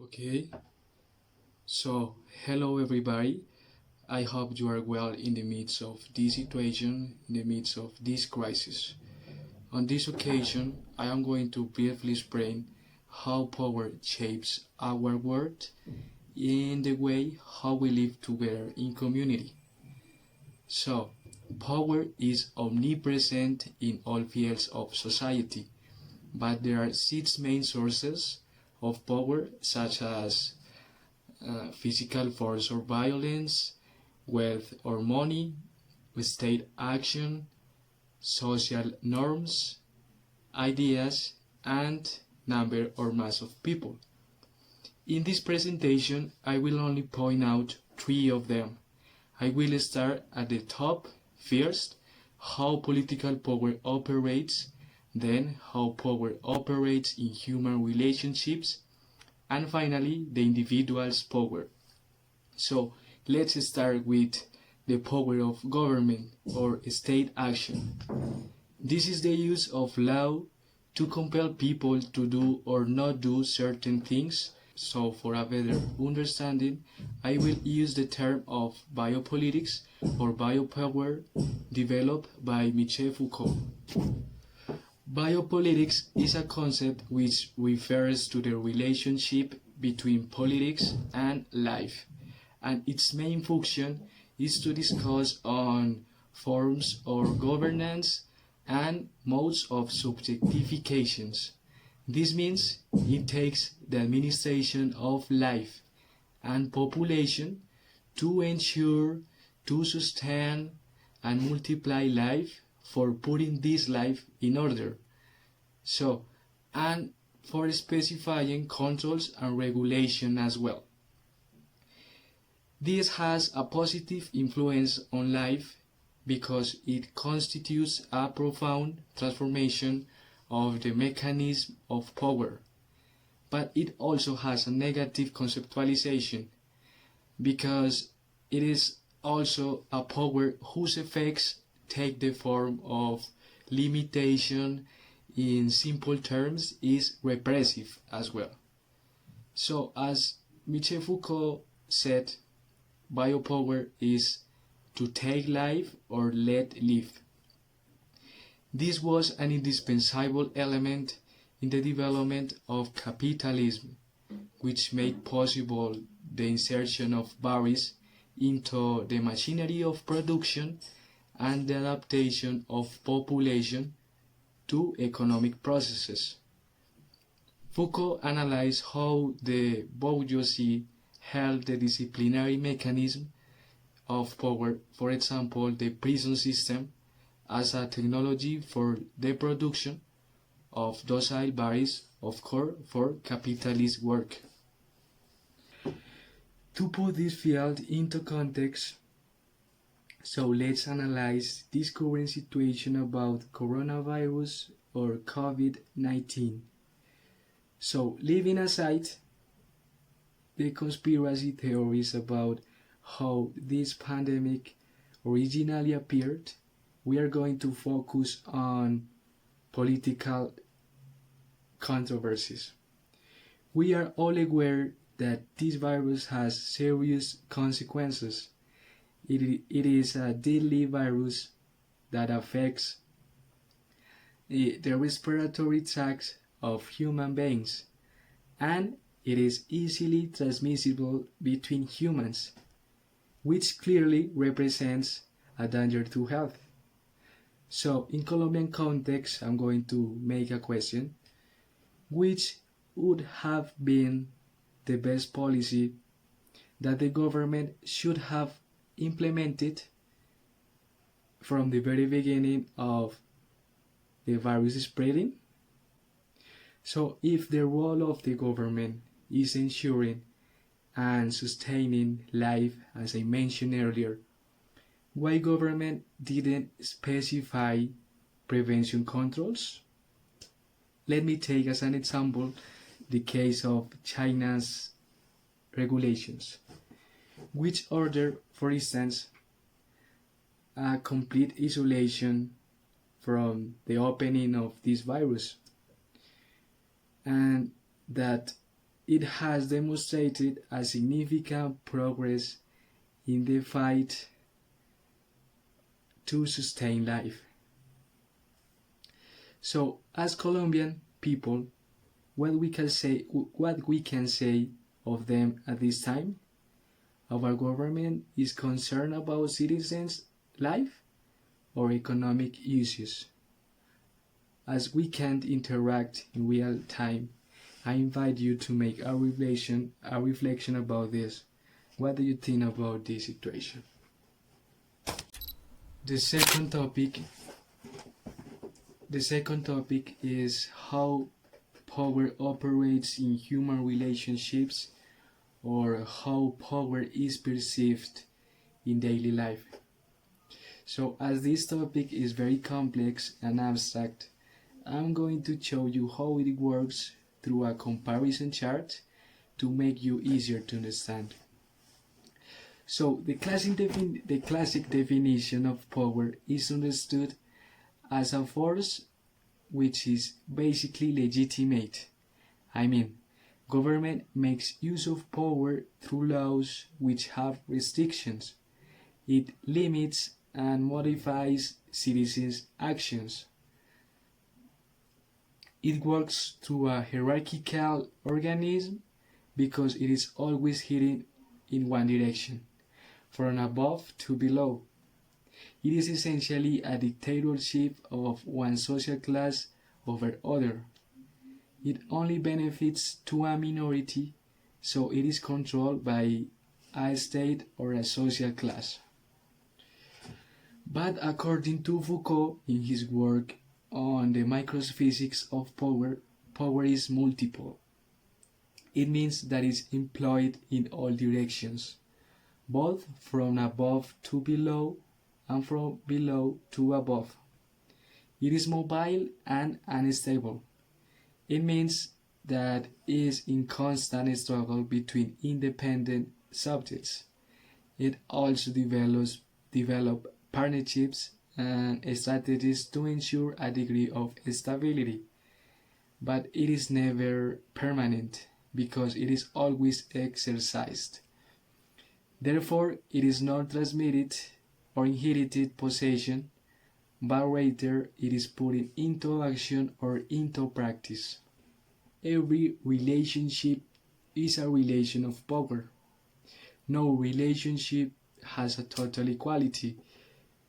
Okay, so hello everybody. I hope you are well in the midst of this situation, in the midst of this crisis. On this occasion, I am going to briefly explain how power shapes our world in the way how we live together in community. So, power is omnipresent in all fields of society, but there are six main sources of power, such as physical force or violence, wealth or money, state action, social norms, ideas, and number or mass of people. In this presentation, I will only point out three of them. I will start at the top first, how political power operates, then how power operates in human relationships, and finally the individual's power. So let's start with the power of government or state action. This is the use of law to compel people to do or not do certain things. So for a better understanding, I will use the term of biopolitics or biopower developed by Michel Foucault. Biopolitics is a concept which refers to the relationship between politics and life, and its main function is to discuss on forms of governance and modes of subjectifications. This means it takes the administration of life and population to ensure, to sustain, and multiply life for putting this life in order. So, and for specifying controls and regulation as well. This has a positive influence on life because it constitutes a profound transformation of the mechanism of power. But it also has a negative conceptualization because it is also a power whose effects take the form of limitation. In simple terms, is repressive as well. So as Michel Foucault said, biopower is to take life or let live. This was an indispensable element in the development of capitalism, which made possible the insertion of barriers into the machinery of production and the adaptation of population to economic processes. Foucault analyzed how the bourgeoisie held the disciplinary mechanism of power, for example, the prison system, as a technology for the production of docile bodies of core for capitalist work. To put this field into context, so let's analyze this current situation about coronavirus or COVID-19. So leaving aside the conspiracy theories about how this pandemic originally appeared, we are going to focus on political controversies. We are all aware that this virus has serious consequences. It is a deadly virus that affects the respiratory tract of human beings, and it is easily transmissible between humans, which clearly represents a danger to health. So in Colombian context, I'm going to make a question: which would have been the best policy that the government should have implemented from the very beginning of the virus spreading? So if the role of the government is ensuring and sustaining life, as I mentioned earlier, why government didn't specify prevention controls? Let me take as an example the case of China's regulations, which order, for instance, a complete isolation from the opening of this virus, and that it has demonstrated a significant progress in the fight to sustain life. So, as Colombian people, what we can say of them at this time? Our government is concerned about citizens' life or economic issues. As we can't interact in real time, I invite you to make a reflection about this. What do you think about this situation? The second topic the second topic is how power operates in human relationships, or how power is perceived in daily life. So, as this topic is very complex and abstract, I'm going to show you how it works through a comparison chart to make you easier to understand. So, the classic definition of power is understood as a force which is basically legitimate. I mean, government makes use of power through laws which have restrictions. It limits and modifies citizens' actions. It works through a hierarchical organism because it is always heading in one direction, from above to below. It is essentially a dictatorship of one social class over other. It only benefits to a minority, so it is controlled by a state or a social class. But according to Foucault, in his work on the microphysics of power, power is multiple. It means that it's employed in all directions, both from above to below and from below to above. It is mobile and unstable. It means that it is in constant struggle between independent subjects. It also develop partnerships and strategies to ensure a degree of stability. But it is never permanent because it is always exercised. Therefore, it is not transmitted or inherited possession, but rather it is put into action or into practice. Every relationship is a relation of power. No relationship has a total equality,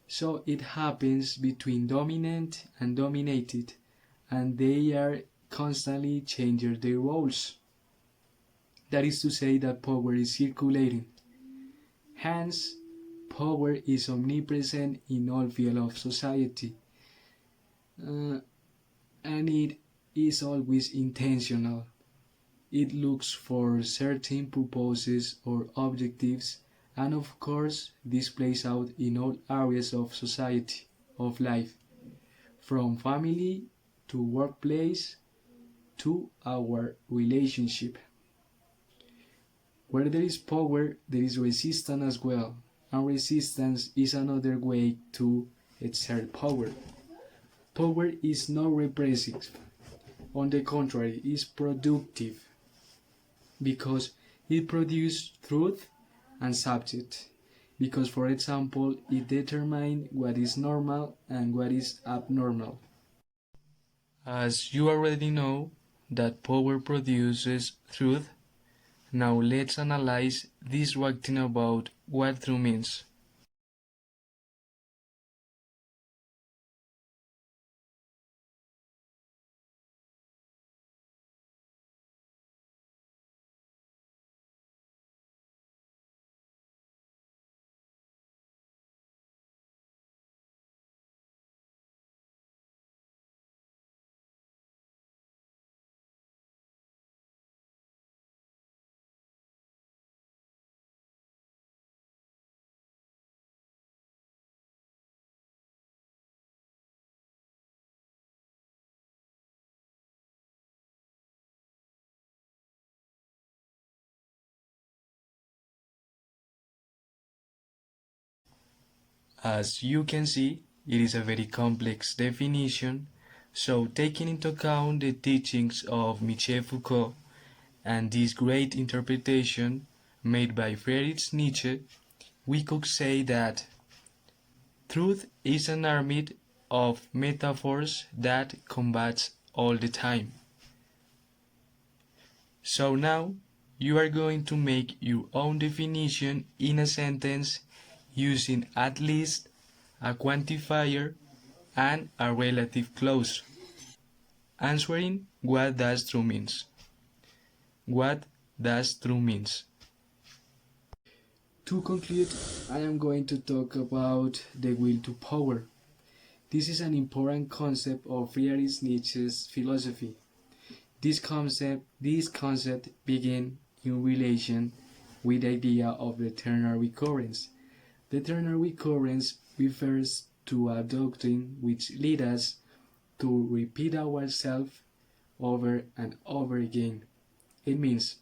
so it happens between dominant and dominated, and they are constantly changing their roles. That is to say that power is circulating. Hence, power is omnipresent in all fields of society, and it is always intentional. It looks for certain purposes or objectives, and of course, this plays out in all areas of society, of life, from family to workplace to our relationship. Where there is power, there is resistance as well, and resistance is another way to exert power. Power is not repressive, on the contrary, it is productive because it produces truth and subject. Because, for example, it determines what is normal and what is abnormal. As you already know that power produces truth, now let's analyze this writing about what truth means. As you can see, it is a very complex definition, so taking into account the teachings of Michel Foucault and this great interpretation made by Friedrich Nietzsche, we could say that truth is an army of metaphors that combats all the time. So now you are going to make your own definition in a sentence using at least a quantifier and a relative clause, answering what does true means. What does true means? To conclude, I am going to talk about the will to power. This is an important concept of Friedrich Nietzsche's philosophy. This concept begins in relation with the idea of the eternal recurrence. The eternal recurrence refers to a doctrine which leads us to repeat ourselves over and over again. It means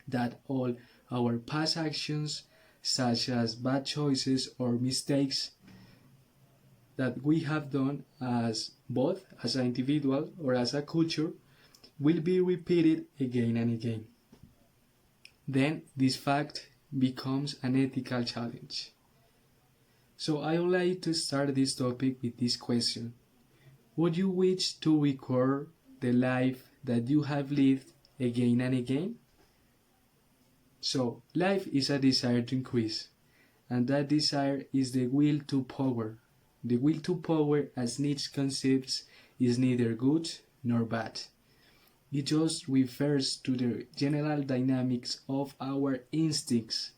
that all our past actions, such as bad choices or mistakes that we have done as both as an individual or as a culture, will be repeated again and again. Then this fact becomes an ethical challenge. So I would like to start this topic with this question. Would you wish to record the life that you have lived again and again? So life is a desire to increase, and that desire is the will to power. The will to power, as Nietzsche conceives, is neither good nor bad. It just refers to the general dynamics of our instincts.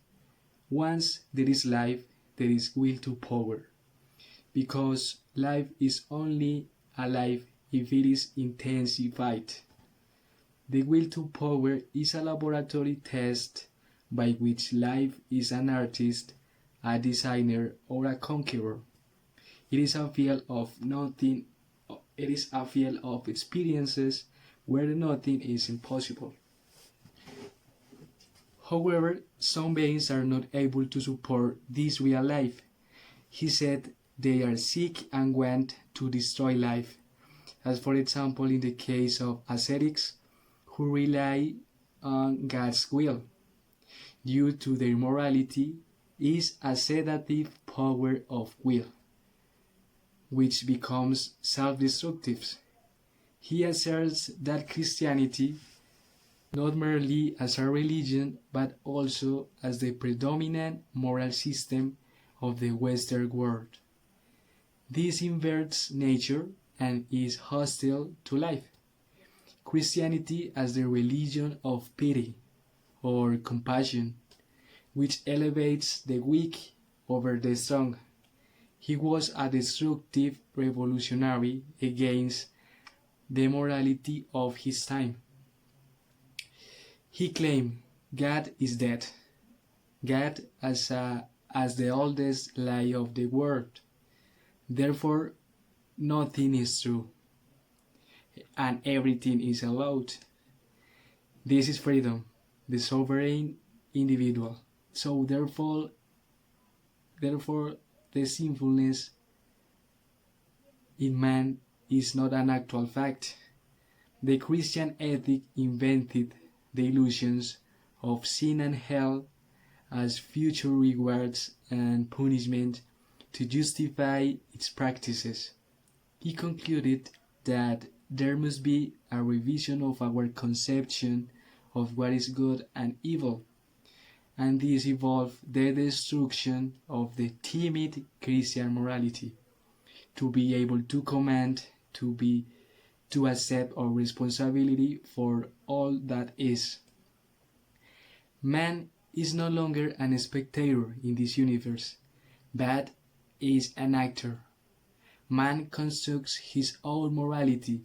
Once there is life, there is will to power. Because life is only alive if it is intensified. The will to power is a laboratory test by which life is an artist, a designer, or a conqueror. It is a field of nothing. It is a field of experiences where nothing is impossible. However, some beings are not able to support this real life. He said they are sick and want to destroy life, as for example in the case of ascetics who rely on God's will. Due to their morality is a sedative power of will, which becomes self-destructive. He asserts that Christianity, not merely as a religion but also as the predominant moral system of the Western world. This inverts nature and is hostile to life. Christianity as the religion of pity or compassion, which elevates the weak over the strong. He was a destructive revolutionary against the morality of his time. He claimed God is dead, God as the oldest lie of the world. Therefore, nothing is true, and everything is allowed. This is freedom, the sovereign individual. So therefore, the sinfulness in man is not an actual fact. The Christian ethic invented the illusions of sin and hell as future rewards and punishment to justify its practices. He concluded that there must be a revision of our conception of what is good and evil, and this involved the destruction of the timid Christian morality, to be able to command, to accept our responsibility for all that is. Man is no longer a spectator in this universe, but is an actor. Man constructs his own morality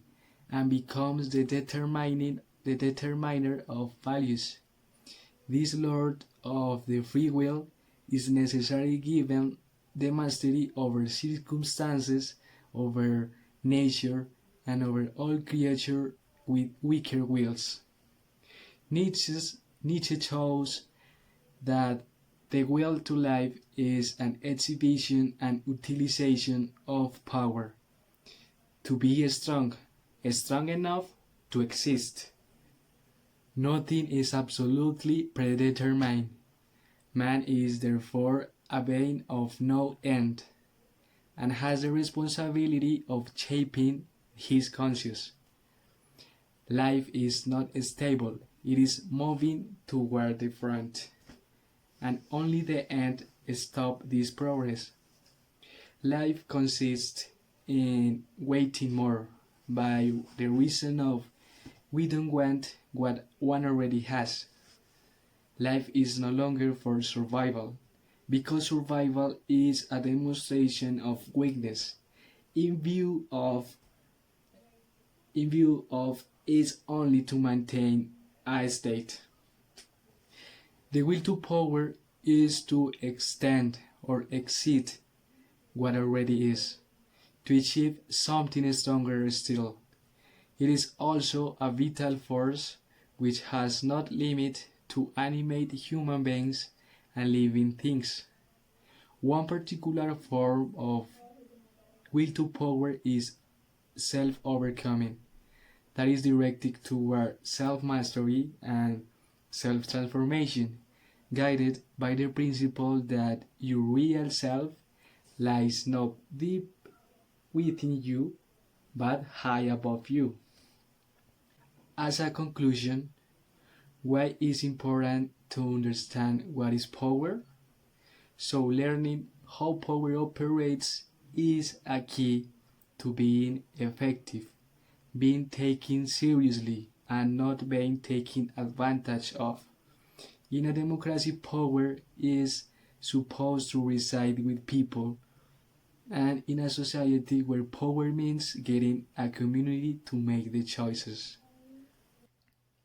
and becomes the determiner of values. This Lord of the free will is necessarily given the mastery over circumstances, over nature, and over all creature with weaker wills. Nietzsche shows that the will to live is an exhibition and utilization of power. To be strong enough to exist. Nothing is absolutely predetermined. Man is therefore a being of no end and has the responsibility of shaping his conscience. Life is not stable, it is moving toward the front, and only the end stops this progress. Life consists in waiting more by the reason of we don't want what one already has. Life is no longer for survival, because survival is a demonstration of weakness in view of is only to maintain a state. The will to power is to extend or exceed what already is, to achieve something stronger still. It is also a vital force which has not limit to animate human beings and living things. One particular form of will to power is self overcoming, that is directed toward self mastery and self transformation, guided by the principle that your real self lies not deep within you but high above you. As a conclusion, why is important to understand what is power? So, learning how power operates is a key to being effective, being taken seriously, and not being taken advantage of. In a democracy, power is supposed to reside with people, and in a society where power means getting a community to make the choices.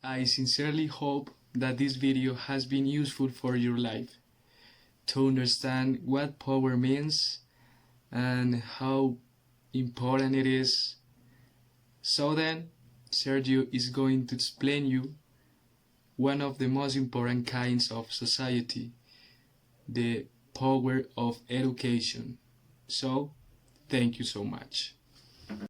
I sincerely hope that this video has been useful for your life to understand what power means and how important it is. So then, Sergio is going to explain you one of the most important kinds of society, the power of education. So, thank you so much.